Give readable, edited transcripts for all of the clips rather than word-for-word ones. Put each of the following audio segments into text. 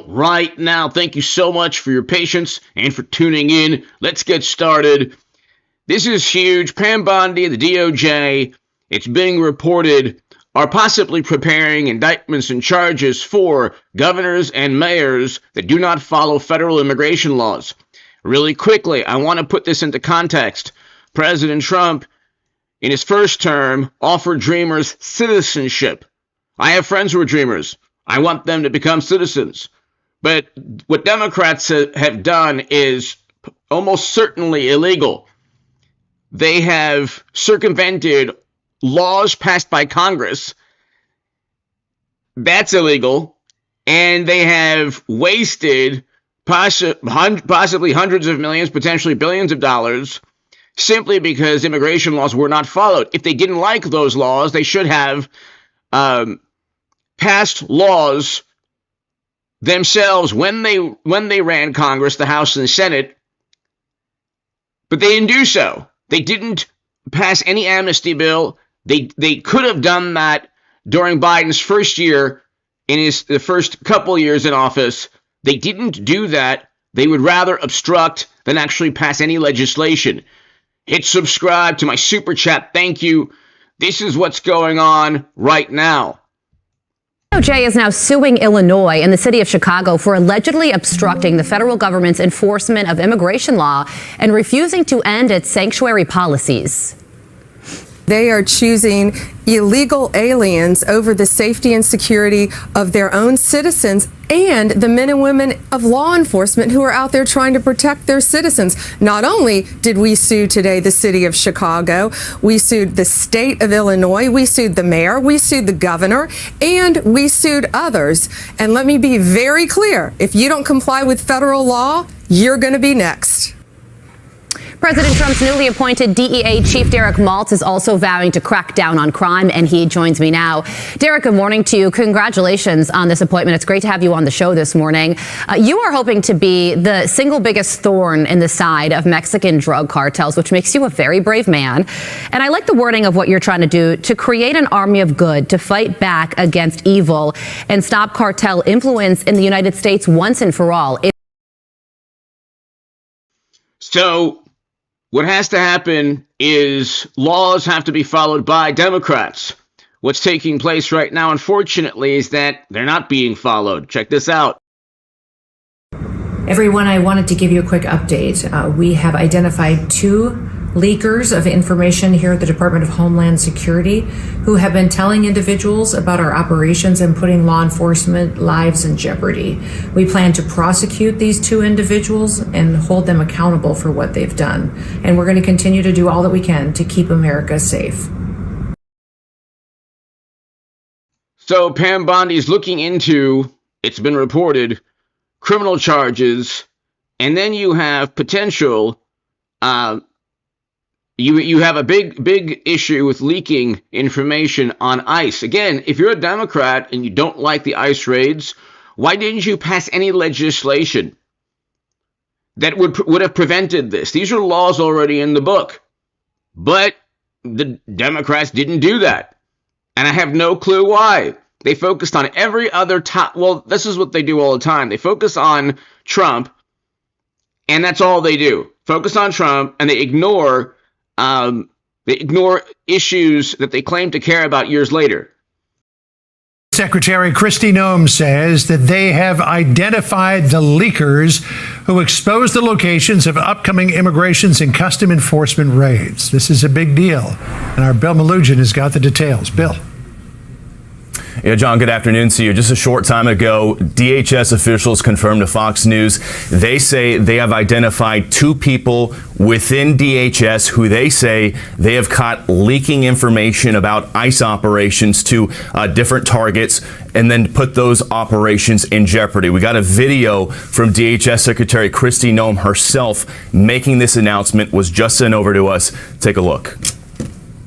right now. Thank you so much for your patience and for tuning in. Let's get started. This is huge. Pam Bondi, the DOJ, it's being reported, are possibly preparing indictments and charges for governors and mayors that do not follow federal immigration laws. Really quickly, I want to put this into context. President Trump, in his first term, offered Dreamers citizenship. I have friends who are Dreamers. I want them to become citizens. But what Democrats have done is almost certainly illegal. They have circumvented laws passed by Congress. That's illegal. And they have wasted possibly hundreds of millions, potentially billions of dollars, simply because immigration laws were not followed. If they didn't like those laws, they should have passed laws themselves when they ran Congress, the House and the Senate, but they didn't do so. They didn't pass any amnesty bill. They could have done that during Biden's first year, the first couple years in office. They didn't do that. They would rather obstruct than actually pass any legislation. Hit subscribe to my super chat. Thank you. This is what's going on right now. DOJ is now suing Illinois and the city of Chicago for allegedly obstructing the federal government's enforcement of immigration law and refusing to end its sanctuary policies. They are choosing illegal aliens over the safety and security of their own citizens and the men and women of law enforcement who are out there trying to protect their citizens. Not only did we sue today the city of Chicago, we sued the state of Illinois, we sued the mayor, we sued the governor, and we sued others. And let me be very clear, if you don't comply with federal law, you're going to be next. President Trump's newly appointed DEA Chief Derek Maltz is also vowing to crack down on crime, and he joins me now. Derek, good morning to you. Congratulations on this appointment. It's great to have you on the show this morning. You are hoping to be the single biggest thorn in the side of Mexican drug cartels, which makes you a very brave man. And I like the wording of what you're trying to do, to create an army of good, to fight back against evil and stop cartel influence in the United States once and for all. So what has to happen is laws have to be followed by Democrats. What's taking place right now, unfortunately, is that they're not being followed. Check this out. Everyone, I wanted to give you a quick update. We have identified 2 leakers of information here at the Department of Homeland Security who have been telling individuals about our operations and putting law enforcement lives in jeopardy. We plan to prosecute these 2 individuals and hold them accountable for what they've done. And we're going to continue to do all that we can to keep America safe. So Pam Bondi is looking into, it's been reported, criminal charges, and then you have potential You have a big issue with leaking information on ICE. Again, if you're a Democrat and you don't like the ICE raids, why didn't you pass any legislation that would have prevented this? These are laws already in the book. But the Democrats didn't do that. And I have no clue why. They focused on every other well, this is what they do all the time. They focus on Trump, and that's all they do. Focus on Trump, and they ignore issues that they claim to care about years later. Secretary Kristi Noem says that they have identified the leakers who exposed the locations of upcoming immigrations and custom enforcement raids. This is a big deal, and our Bill Malugin has got the details. Bill. Yeah, John, good afternoon to you. Just a short time ago, DHS officials confirmed to Fox News they say they have identified 2 people within DHS who they say they have caught leaking information about ICE operations to different targets and then put those operations in jeopardy. We got a video from DHS Secretary Kristi Noem herself making this announcement, was just sent over to us. Take a look.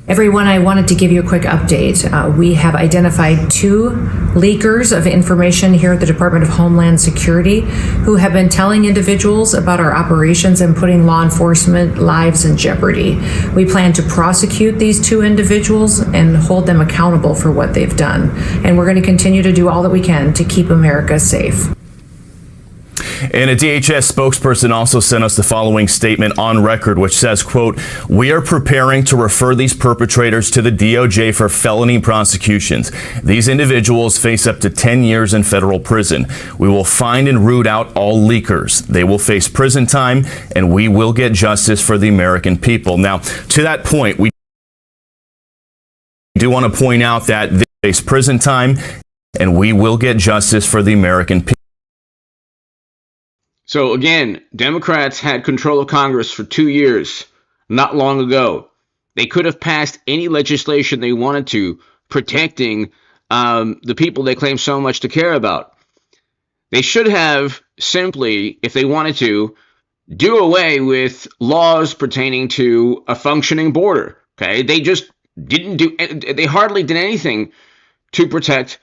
Everyone, I wanted to give you a quick update. We have identified 2 leakers of information here at the Department of Homeland Security who have been telling individuals about our operations and putting law enforcement lives in jeopardy. We plan to prosecute these 2 individuals and hold them accountable for what they've done. And we're going to continue to do all that we can to keep America safe. And a DHS spokesperson also sent us the following statement on record, which says, quote, "We are preparing to refer these perpetrators to the DOJ for felony prosecutions. These individuals face up to 10 years in federal prison. We will find and root out all leakers. They will face prison time, and we will get justice for the American people." Now, to that point, we do want to point out that they face prison time, and we will get justice for the American people. So again, Democrats had control of Congress for 2 years, not long ago. They could have passed any legislation they wanted to, protecting the people they claim so much to care about. They should have simply, if they wanted to, do away with laws pertaining to a functioning border. Okay, they just didn't do. They hardly did anything to protect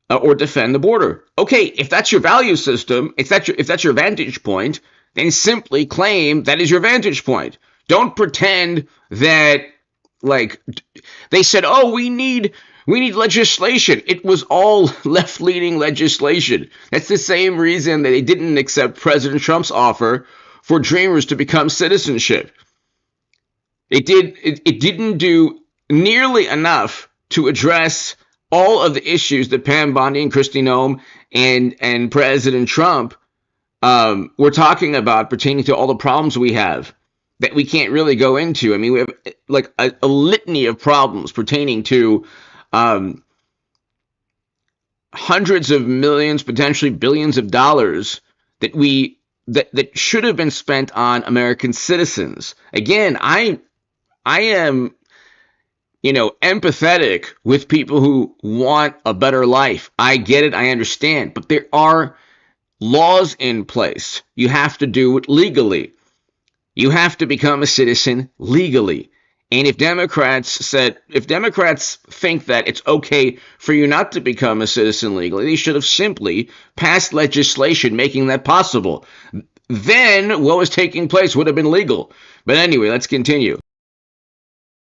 or defend the border. Okay, if that's your value system, if that's your vantage point, then simply claim that is your vantage point. Don't pretend that, like, they said, oh, we need legislation. It was all left-leaning legislation. That's the same reason that they didn't accept President Trump's offer for Dreamers to become citizenship. It didn't do nearly enough to address all of the issues that Pam Bondi and Kristi Noem and President Trump were talking about pertaining to all the problems we have that we can't really go into. I mean, we have like a litany of problems pertaining to hundreds of millions, potentially billions of dollars that should have been spent on American citizens. Again, I am, empathetic with people who want a better life. I get it. I understand. But there are laws in place. You have to do it legally. You have to become a citizen legally. And if Democrats think that it's okay for you not to become a citizen legally, they should have simply passed legislation making that possible. Then what was taking place would have been legal. But anyway, let's continue.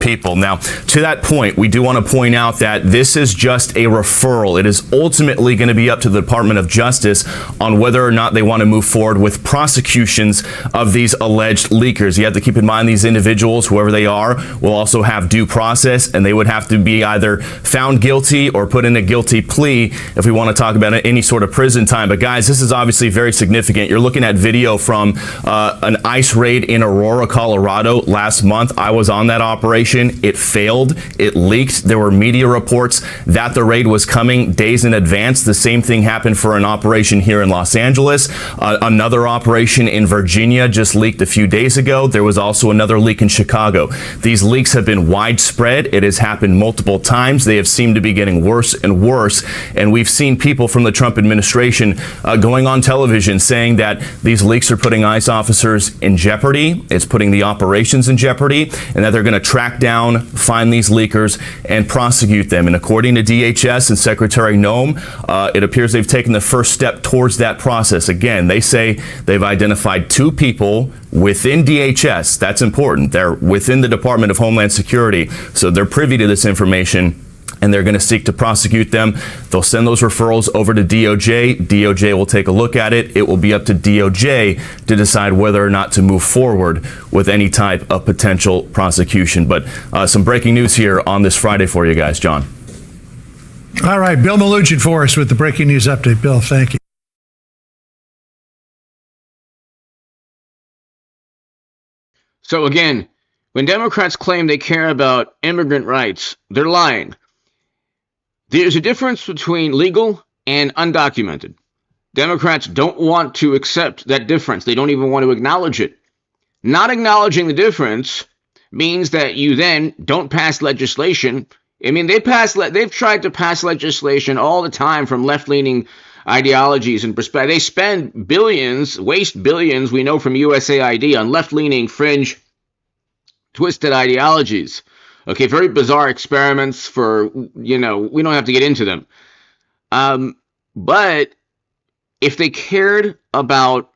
People. Now, to that point, we do want to point out that this is just a referral. It is ultimately going to be up to the Department of Justice on whether or not they want to move forward with prosecutions of these alleged leakers. You have to keep in mind these individuals, whoever they are, will also have due process, and they would have to be either found guilty or put in a guilty plea if we want to talk about any sort of prison time. But guys, this is obviously very significant. You're looking at video from an ICE raid in Aurora, Colorado last month. I was on that operation. It failed. It leaked. There were media reports that the raid was coming days in advance. The same thing happened for an operation here in Los Angeles. Another operation in Virginia just leaked a few days ago. There was also another leak in Chicago. These leaks have been widespread. It has happened multiple times. They have seemed to be getting worse and worse. And we've seen people from the Trump administration going on television saying that these leaks are putting ICE officers in jeopardy. It's putting the operations in jeopardy, and that they're going to track down, find these leakers, and prosecute them. And according to DHS and Secretary Noem, it appears they've taken the first step towards that process. Again, they say they've identified 2 people within DHS. That's important. They're within the Department of Homeland Security, so they're privy to this information, and they're going to seek to prosecute them. They'll send those referrals over to DOJ. DOJ will take a look at it. It will be up to DOJ to decide whether or not to move forward with any type of potential prosecution. But some breaking news here on this Friday for you guys, John. All right, Bill Malugin for us with the breaking news update. Bill, thank you. So again, when Democrats claim they care about immigrant rights, they're lying. There's a difference between legal and undocumented. Democrats don't want to accept that difference. They don't even want to acknowledge it. Not acknowledging the difference means that you then don't pass legislation. I mean, they've tried to pass legislation all the time from left-leaning ideologies and perspective. They spend billions, waste billions, we know from USAID, on left-leaning, fringe, twisted ideologies. Okay, very bizarre experiments for, we don't have to get into them. But if they cared about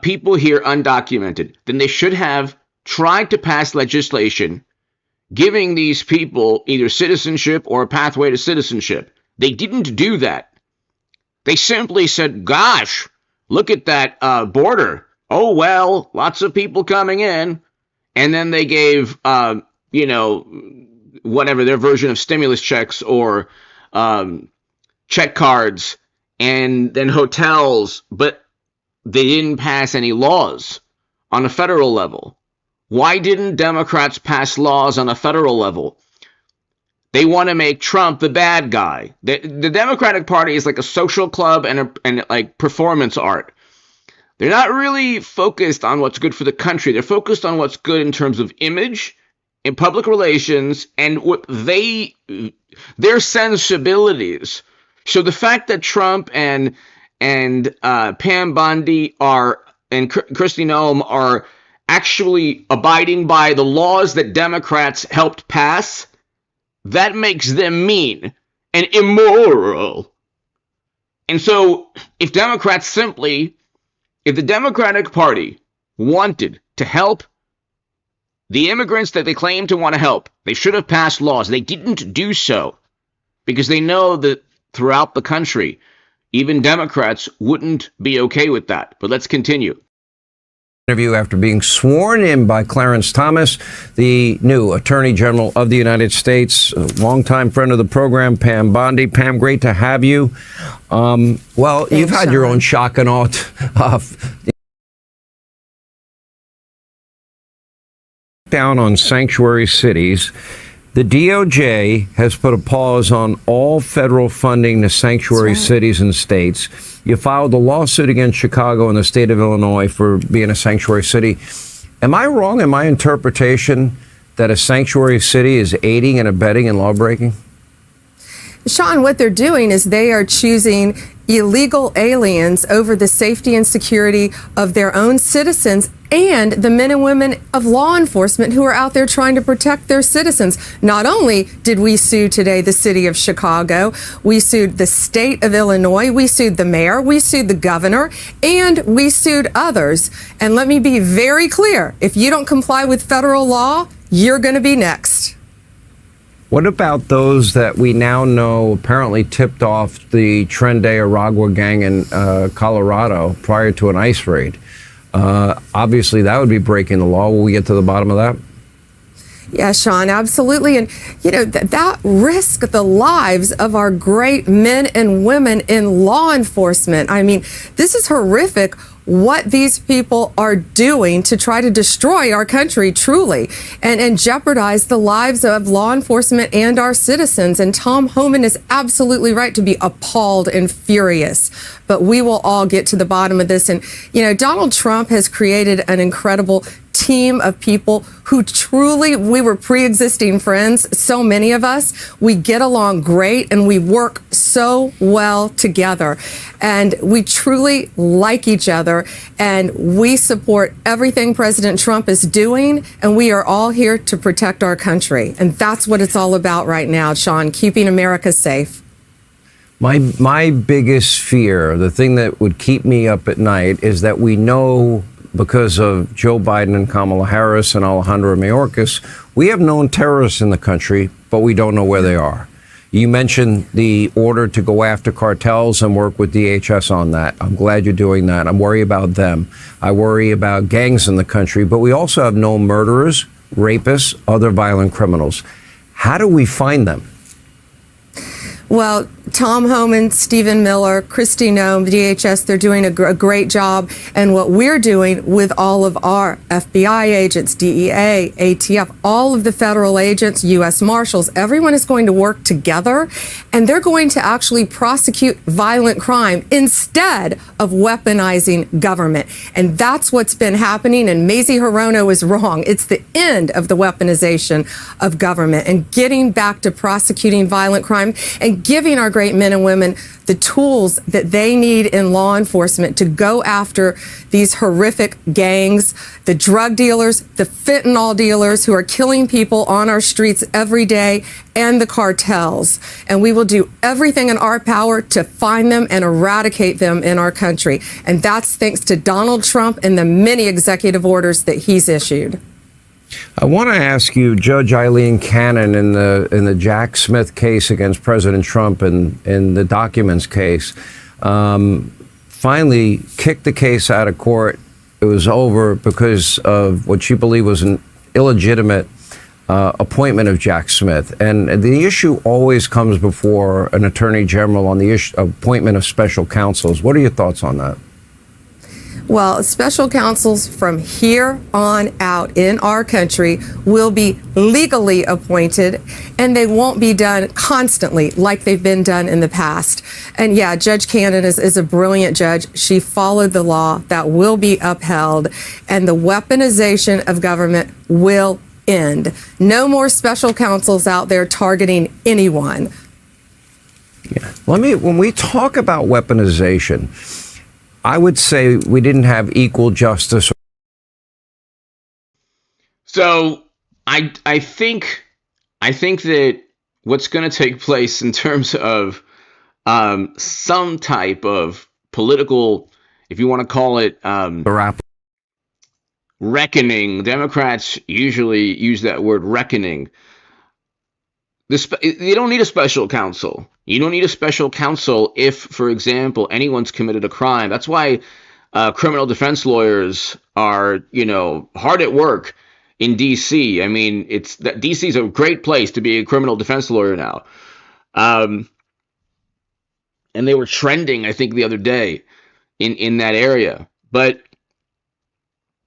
people here undocumented, then they should have tried to pass legislation giving these people either citizenship or a pathway to citizenship. They didn't do that. They simply said, gosh, look at that border. Oh, well, lots of people coming in. And then they gave, whatever their version of stimulus checks or check cards and then hotels, but they didn't pass any laws on a federal level. Why didn't Democrats pass laws on a federal level? They want to make Trump the bad guy. The Democratic Party is like a social club and like performance art. They're not really focused on what's good for the country. They're focused on what's good in terms of image, in public relations, and what their sensibilities. So the fact that Trump and Pam Bondi and Kristi Noem are actually abiding by the laws that Democrats helped pass, that makes them mean and immoral. And so if the Democratic Party wanted to help the immigrants that they claim to want to help, they should have passed laws. They didn't do so because they know that throughout the country, even Democrats wouldn't be okay with that. But let's continue. Interview after being sworn in by Clarence Thomas, the new Attorney General of the United States, a longtime friend of the program, Pam Bondi. Pam, great to have you. Thanks, you've had your own shock and awe down on sanctuary cities. The DOJ has put a pause on all federal funding to sanctuary cities and states. You filed a lawsuit against Chicago and the state of Illinois for being a sanctuary city. Am I wrong in my interpretation that a sanctuary city is aiding and abetting in lawbreaking? Sean, what they're doing is they are choosing illegal aliens over the safety and security of their own citizens and the men and women of law enforcement who are out there trying to protect their citizens. Not only did we sue today the city of Chicago, we sued the state of Illinois, we sued the mayor, we sued the governor, and we sued others. And let me be very clear, if you don't comply with federal law, you're going to be next. What about those that we now know apparently tipped off the Tren de Aragua gang in Colorado prior to an ICE raid? Obviously, that would be breaking the law. Will we get to the bottom of that? Yeah, Sean, absolutely. And, that risk the lives of our great men and women in law enforcement. I mean, this is horrific what these people are doing to try to destroy our country, truly, and jeopardize the lives of law enforcement and our citizens. And Tom Homan is absolutely right to be appalled and furious. But we will all get to the bottom of this. And, Donald Trump has created an incredible team of people who truly, we were pre-existing friends, so many of us. We get along great and we work so well together. And we truly like each other and we support everything President Trump is doing. And we are all here to protect our country. And that's what it's all about right now, Sean, keeping America safe. My biggest fear, the thing that would keep me up at night, is that we know, because of Joe Biden and Kamala Harris and Alejandro Mayorkas, we have known terrorists in the country, but we don't know where they are. You mentioned the order to go after cartels and work with DHS on that. I'm glad you're doing that. I'm worried about them. I worry about gangs in the country, but we also have known murderers, rapists, other violent criminals. How do we find them? Well, Tom Homan, Stephen Miller, Kristi Noem, DHS, they're doing a great job. And what we're doing with all of our FBI agents, DEA, ATF, all of the federal agents, U.S. Marshals, everyone is going to work together. And they're going to actually prosecute violent crime instead of weaponizing government. And that's what's been happening. And Mazie Hirono is wrong. It's the end of the weaponization of government and getting back to prosecuting violent crime and giving our great men and women the tools that they need in law enforcement to go after these horrific gangs, the drug dealers, the fentanyl dealers who are killing people on our streets every day, and the cartels. And we will do everything in our power to find them and eradicate them in our country. And that's thanks to Donald Trump and the many executive orders that he's issued. I want to ask you, Judge Eileen Cannon, in the Jack Smith case against President Trump and in the documents case, finally kicked the case out of court. It was over because of what she believed was an illegitimate appointment of Jack Smith. And the issue always comes before an attorney general on the appointment of special counsels. What are your thoughts on that? Well, special counsels from here on out in our country will be legally appointed, and they won't be done constantly like they've been done in the past. And yeah, Judge Cannon is a brilliant judge. She followed the law. That will be upheld, and the weaponization of government will end. No more special counsels out there targeting anyone. Yeah. When we talk about weaponization, I would say we didn't have equal justice. So I think that what's going to take place in terms of some type of political, if you want to call it, reckoning. Democrats usually use that word reckoning. You don't need a special counsel. You don't need a special counsel if, for example, anyone's committed a crime. That's why criminal defense lawyers are, hard at work in D.C. I mean, D.C. is a great place to be a criminal defense lawyer now. And they were trending, I think, the other day in that area. But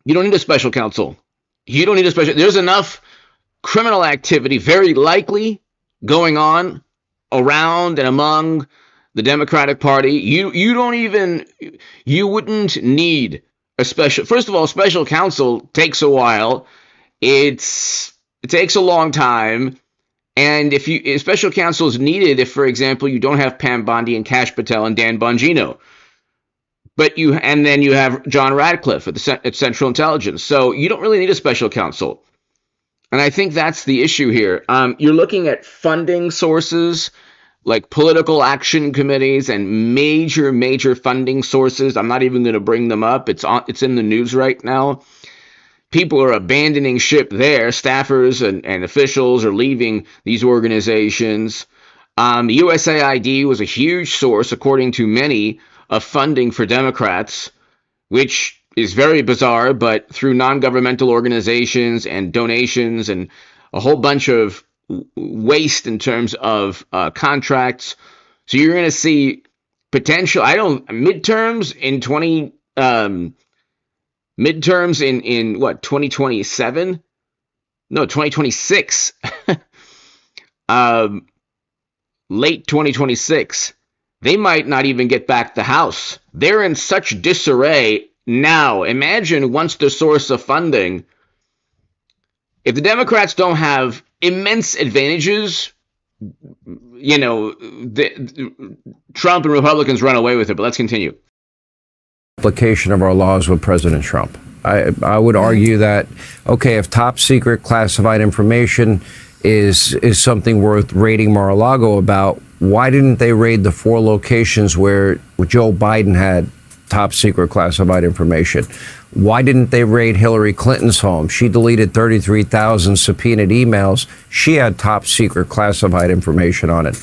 you don't need a special counsel. There's enough criminal activity, very likely, going on around and among the Democratic Party. You wouldn't need a first of all, special counsel takes a while. It takes a long time. And if special counsel is needed, if, for example, you don't have Pam Bondi and Kash Patel and Dan Bongino, and then you have John Radcliffe at Central Intelligence. So you don't really need a special counsel. And I think that's the issue here. You're looking at funding sources like political action committees and major funding sources. I'm not even going to bring them up. It's in the news right now. People are abandoning ship there. Staffers and officials are leaving these organizations. USAID was a huge source, according to many, of funding for Democrats, which is very bizarre, but through non-governmental organizations and donations and a whole bunch of waste in terms of contracts. So you're going to see potential, midterms in 2027? No, 2026. Late 2026. They might not even get back the House. They're in such disarray now. Imagine once the source of funding, if the Democrats don't have immense advantages, Trump and Republicans run away with it. But let's continue. Application of our laws with President Trump. I would argue that, okay, if top secret classified information is something worth raiding Mar-a-Lago about, why didn't they raid the 4 locations where Joe Biden had top secret classified information? Why didn't they raid Hillary Clinton's home? She deleted 33,000 subpoenaed emails. She had top secret classified information on it.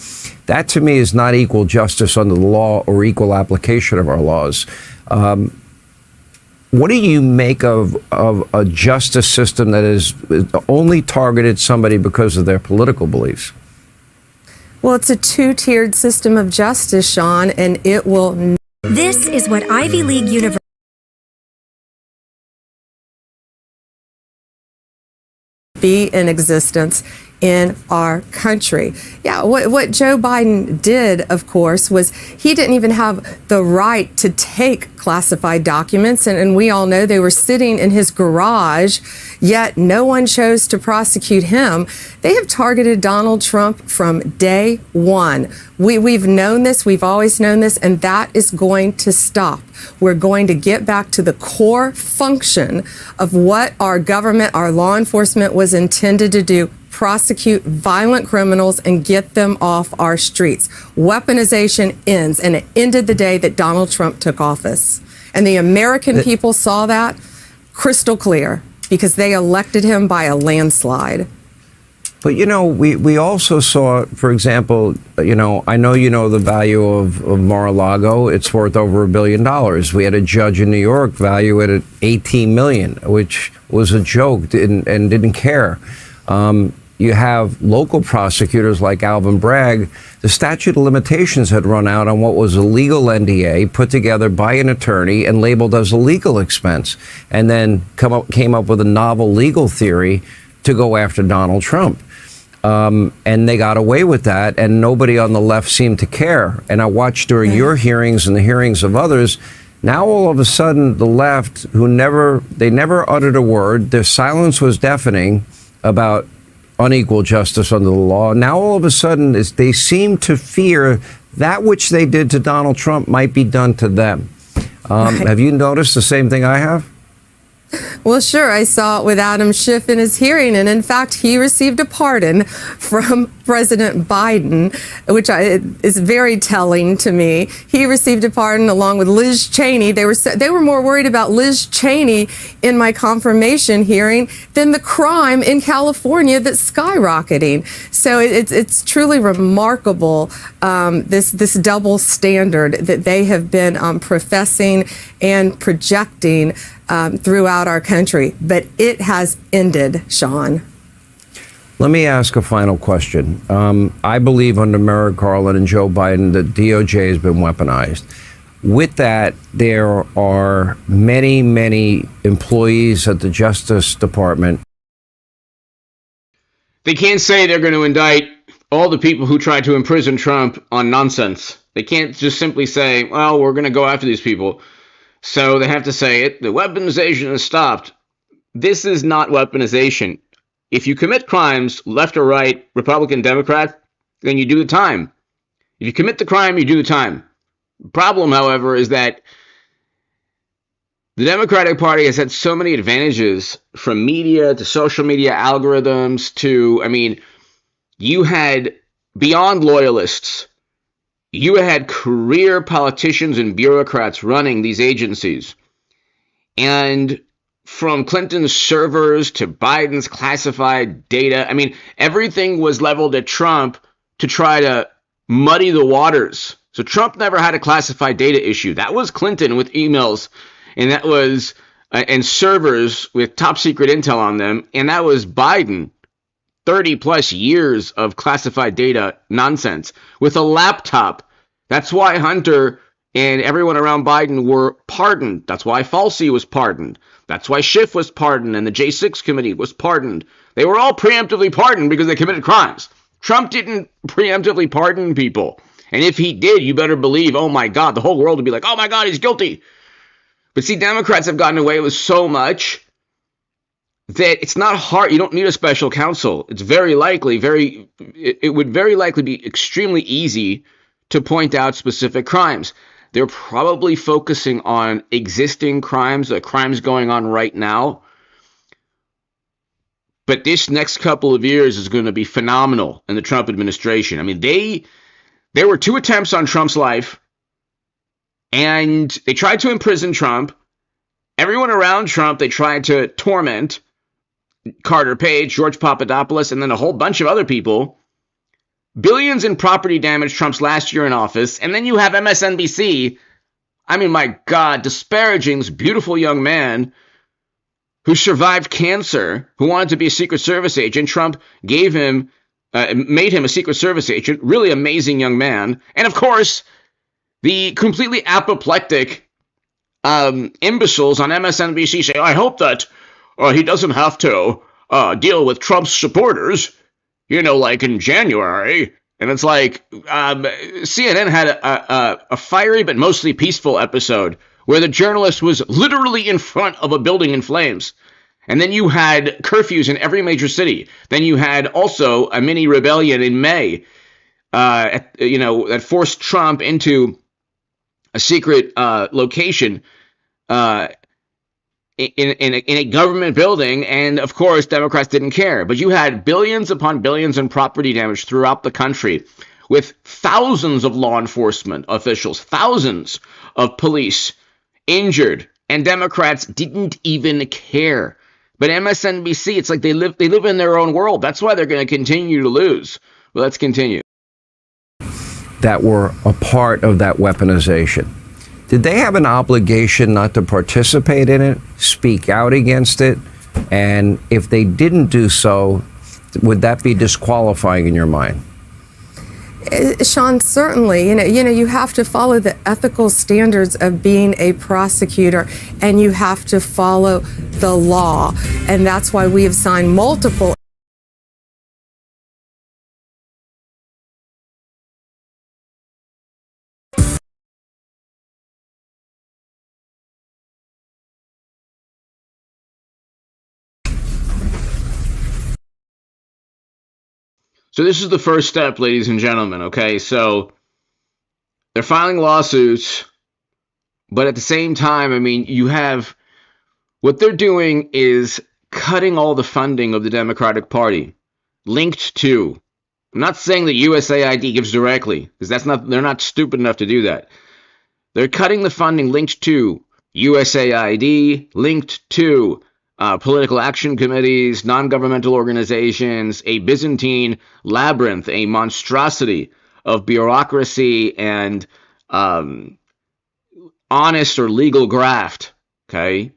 That, to me, is not equal justice under the law or equal application of our laws. What do you make of a justice system that is only targeted somebody because of their political beliefs? Well, it's a 2-tiered system of justice, Sean, and it will. This is what Ivy League University be in existence in our country. Yeah, what Joe Biden did, of course, was he didn't even have the right to take classified documents, and we all know they were sitting in his garage, yet no one chose to prosecute him. They have targeted Donald Trump from day one. We've known this, we've always known this, and that is going to stop. We're going to get back to the core function of what our government, our law enforcement was intended to do: prosecute violent criminals and get them off our streets. Weaponization ends, and it ended the day that Donald Trump took office. And the American people saw that crystal clear because they elected him by a landslide. But, we also saw, for example, I know the value of Mar-a-Lago. It's worth over $1 billion. We had a judge in New York value it at $18 million, which was a joke and didn't care. You have local prosecutors like Alvin Bragg. The statute of limitations had run out on what was a legal NDA put together by an attorney and labeled as a legal expense, and then came up with a novel legal theory to go after Donald Trump. And they got away with that, and nobody on the left seemed to care. And I watched during your hearings and the hearings of others. Now all of a sudden, the left, they never uttered a word. Their silence was deafening about unequal justice under the law. Now all of a sudden, they seem to fear that which they did to Donald Trump might be done to them. Have you noticed the same thing I have? Well, sure. I saw it with Adam Schiff in his hearing. And in fact, he received a pardon from President Biden, which is very telling to me. He received a pardon along with Liz Cheney. They were more worried about Liz Cheney in my confirmation hearing than the crime in California that's skyrocketing. So it's truly remarkable, this double standard that they have been professing and projecting throughout our country. But it has ended, Sean. Let me ask a final question. I believe under Merrick Garland and Joe Biden, the DOJ has been weaponized. With that, there are many, many employees at the Justice Department. They can't say they're going to indict all the people who tried to imprison Trump on nonsense. They can't just simply say, well, we're going to go after these people. So they have to say it. The weaponization is stopped. This is not weaponization. If you commit crimes, left or right, Republican, Democrat, then you do the time. If you commit the crime, you do the time. The problem, however, is that the Democratic Party has had so many advantages, from media to social media algorithms to, you had, beyond loyalists, you had career politicians and bureaucrats running these agencies. And from Clinton's servers to Biden's classified data, everything was leveled at Trump to try to muddy the waters. So Trump never had a classified data issue. That was Clinton with emails, and that was and servers with top secret intel on them, and that was Biden. 30 plus years of classified data nonsense with a laptop. That's why Hunter and everyone around Biden were pardoned. That's why Falsey was pardoned. That's why Schiff was pardoned and the J6 committee was pardoned. They were all preemptively pardoned because they committed crimes. Trump didn't preemptively pardon people. And if he did, you better believe, oh my God, the whole world would be like, oh my God, he's guilty. But see, Democrats have gotten away with so much that it's not hard. You don't need a special counsel. It's very likely, it would very likely be extremely easy to point out specific crimes. They're probably focusing on existing crimes, the crimes going on right now. But this next couple of years is going to be phenomenal in the Trump administration. There were 2 attempts on Trump's life, and they tried to imprison Trump. Everyone around Trump, they tried to torment. Carter Page, George Papadopoulos, and then a whole bunch of other people. Billions in property damage Trump's last year in office. And then you have MSNBC, my God, disparaging this beautiful young man who survived cancer, who wanted to be a Secret Service agent. Trump made him a Secret Service agent. Really amazing young man. And of course, the completely apoplectic imbeciles on MSNBC say, I hope that he doesn't have to deal with Trump's supporters, like in January. And it's like CNN had a fiery but mostly peaceful episode where the journalist was literally in front of a building in flames. And then you had curfews in every major city. Then you had also a mini rebellion in May, that forced Trump into a secret location in a government building, and of course Democrats didn't care. But you had billions upon billions in property damage throughout the country, with thousands of law enforcement officials, thousands of police injured, and Democrats didn't even care. But MSNBC, it's like they live in their own world. That's why they're going to continue to lose. Well, let's continue. That were a part of that weaponization. Did they have an obligation not to participate in it, speak out against it? And if they didn't do so, would that be disqualifying in your mind? Sean, certainly. You have to follow the ethical standards of being a prosecutor, and you have to follow the law. And that's why we have signed multiple. So this is the first step, ladies and gentlemen, okay? So they're filing lawsuits, but at the same time, I mean, you have what they're doing is cutting all the funding of the Democratic Party, linked to. I'm not saying that USAID gives directly, because they're not stupid enough to do that. They're cutting the funding linked to USAID, linked to political action committees, non-governmental organizations, a Byzantine labyrinth, a monstrosity of bureaucracy and honest or legal graft. Okay,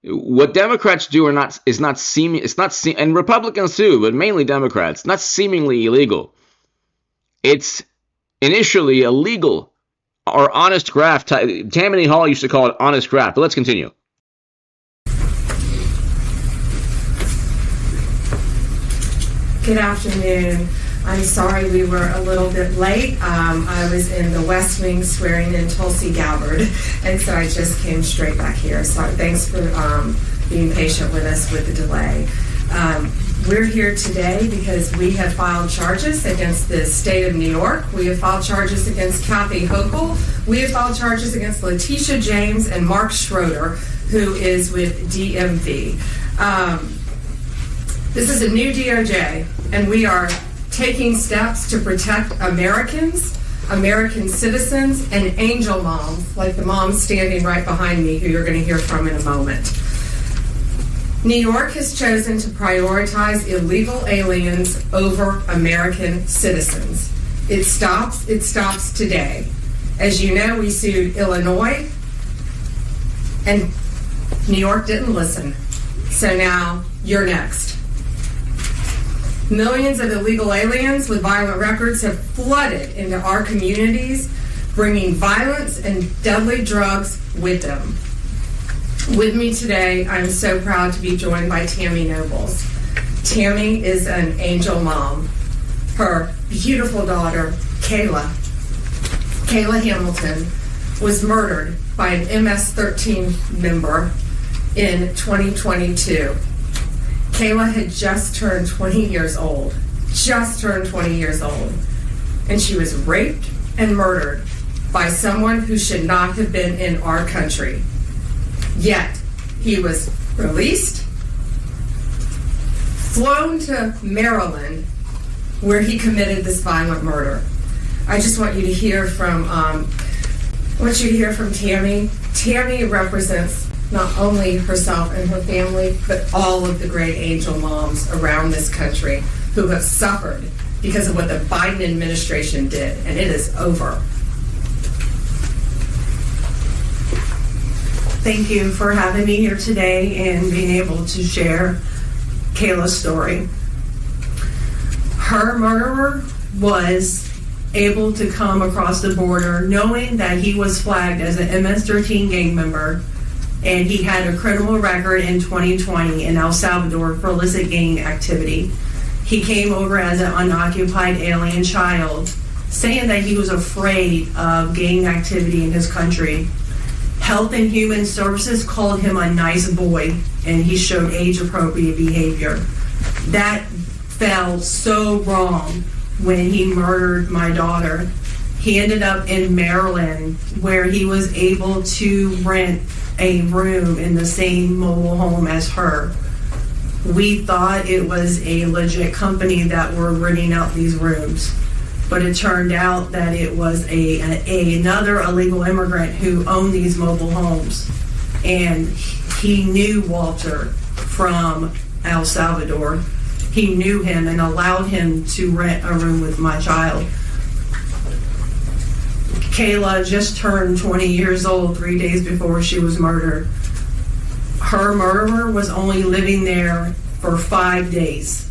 what Democrats do and Republicans too, but mainly Democrats, not seemingly illegal. It's initially illegal or honest graft. Tammany Hall used to call it honest graft. But let's continue. Good afternoon. I'm sorry we were a little bit late. I was in the West Wing swearing in Tulsi Gabbard, and so I just came straight back here. So thanks for being patient with us with the delay. We're here today because we have filed charges against the state of New York. We have filed charges against Kathy Hochul. We have filed charges against Letitia James and Mark Schroeder, who is with DMV. This is a new DOJ, and we are taking steps to protect Americans, American citizens, and angel moms, like the mom standing right behind me, who you're going to hear from in a moment. New York has chosen to prioritize illegal aliens over American citizens. It stops today. As you know, we sued Illinois, and New York didn't listen. So now you're next. Millions of illegal aliens with violent records have flooded into our communities, bringing violence and deadly drugs with them. With me today, I'm so proud to be joined by Tammy Nobles. Tammy is an angel mom. Her beautiful daughter, Kayla Hamilton, was murdered by an MS-13 member in 2022. Kayla had just turned 20 years old, and she was raped and murdered by someone who should not have been in our country. Yet, he was released, flown to Maryland, where he committed this violent murder. I just want you to hear from Tammy. Tammy represents not only herself and her family, but all of the great angel moms around this country who have suffered because of what the Biden administration did, and it is over. Thank you for having me here today and being able to share Kayla's story. Her murderer was able to come across the border knowing that he was flagged as an MS-13 gang member, and he had a criminal record in 2020 in El Salvador for illicit gang activity. He came over as an unoccupied alien child, saying that he was afraid of gang activity in his country. Health and Human Services called him a nice boy, and he showed age-appropriate behavior. That fell so wrong when he murdered my daughter. He ended up in Maryland, where he was able to rent a room in the same mobile home as her. We thought it was a legit company that were renting out these rooms, but it turned out that it was another illegal immigrant who owned these mobile homes, and he knew Walter from El Salvador. He knew him and allowed him to rent a room with my child. Kayla just turned 20 years old 3 days before she was murdered. Her murderer was only living there for 5 days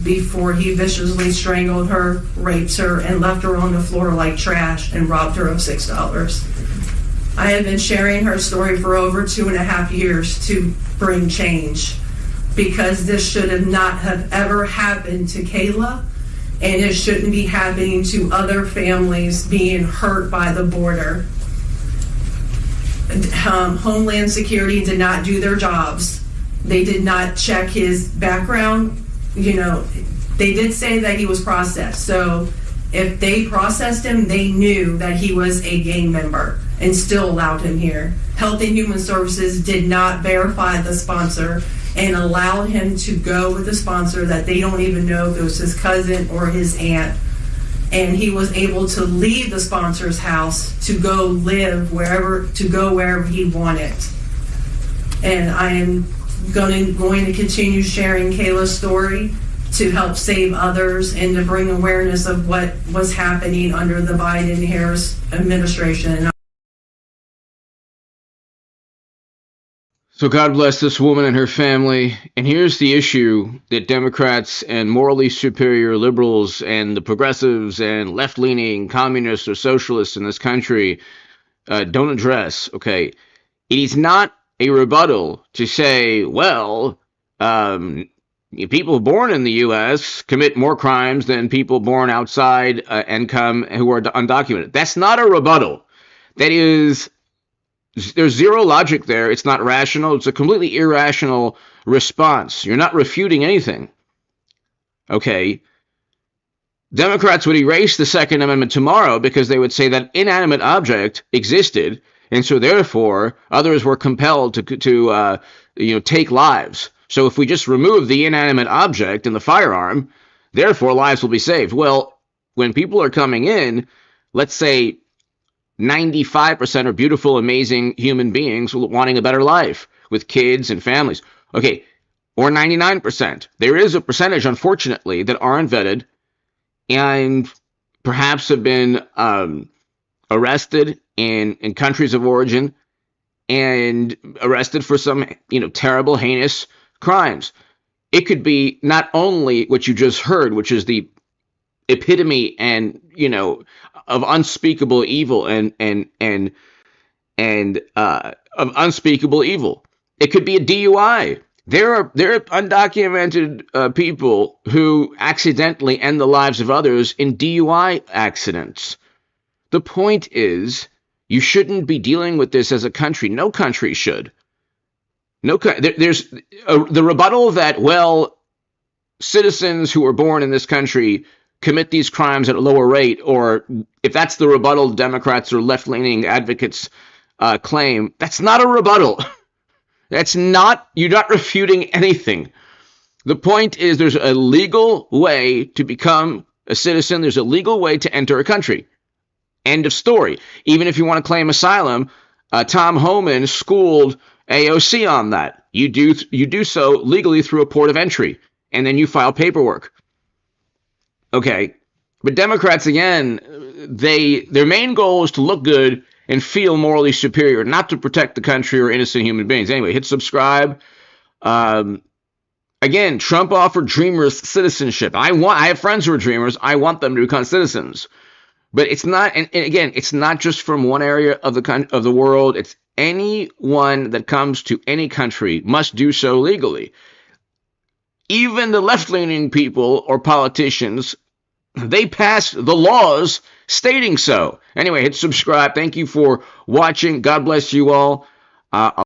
before he viciously strangled her, raped her, and left her on the floor like trash and robbed her of $6. I have been sharing her story for over 2.5 years to bring change, because this should have not have ever happened to Kayla, and it shouldn't be happening to other families being hurt by the border. Homeland Security did not do their jobs. They did not check his background. You know, they did say that he was processed. So if they processed him, they knew that he was a gang member and still allowed him here. Health and Human Services did not verify the sponsor and allowed him to go with a sponsor that they don't even know if it was his cousin or his aunt. And he was able to leave the sponsor's house to go live wherever he wanted. And I am going to continue sharing Kayla's story to help save others and to bring awareness of what was happening under the Biden-Harris administration. So God bless this woman and her family. And here's the issue that Democrats and morally superior liberals and the progressives and left-leaning communists or socialists in this country don't address. Okay, it is not a rebuttal to say, well, people born in the U.S. commit more crimes than people born outside and come who are undocumented. That's not a rebuttal. That is, there's zero logic there. It's not rational. It's a completely irrational response. You're not refuting anything. Okay. Democrats would erase the Second Amendment tomorrow because they would say that inanimate object existed, and so therefore others were compelled to take lives. So if we just remove the inanimate object and the firearm, therefore lives will be saved. Well, when people are coming in, let's say 95% are beautiful, amazing human beings wanting a better life with kids and families. Okay, or 99%. There is a percentage, unfortunately, that aren't vetted and perhaps have been arrested in countries of origin and arrested for some, terrible, heinous crimes. It could be not only what you just heard, which is the epitome and, of unspeakable evil and of unspeakable evil. It could be a DUI. There are undocumented people who accidentally end the lives of others in DUI accidents. The point is, you shouldn't be dealing with this as a country. No country should. There's the rebuttal that, well, citizens who are born in this country commit these crimes at a lower rate, or if that's the rebuttal Democrats or left-leaning advocates claim, that's not a rebuttal. You're not refuting anything. The point is there's a legal way to become a citizen. There's a legal way to enter a country. End of story. Even if you want to claim asylum, Tom Homan schooled AOC on that. You do so legally through a port of entry, and then you file paperwork. Okay, but Democrats, again, their main goal is to look good and feel morally superior, not to protect the country or innocent human beings. Anyway, hit subscribe. Again, Trump offered dreamers citizenship. I have friends who are dreamers. I want them to become citizens. But it's not, and again, it's not just from one area of the world. It's anyone that comes to any country must do so legally. Even the left-leaning people or politicians, they passed the laws stating so. Anyway, hit subscribe. Thank you for watching. God bless you all.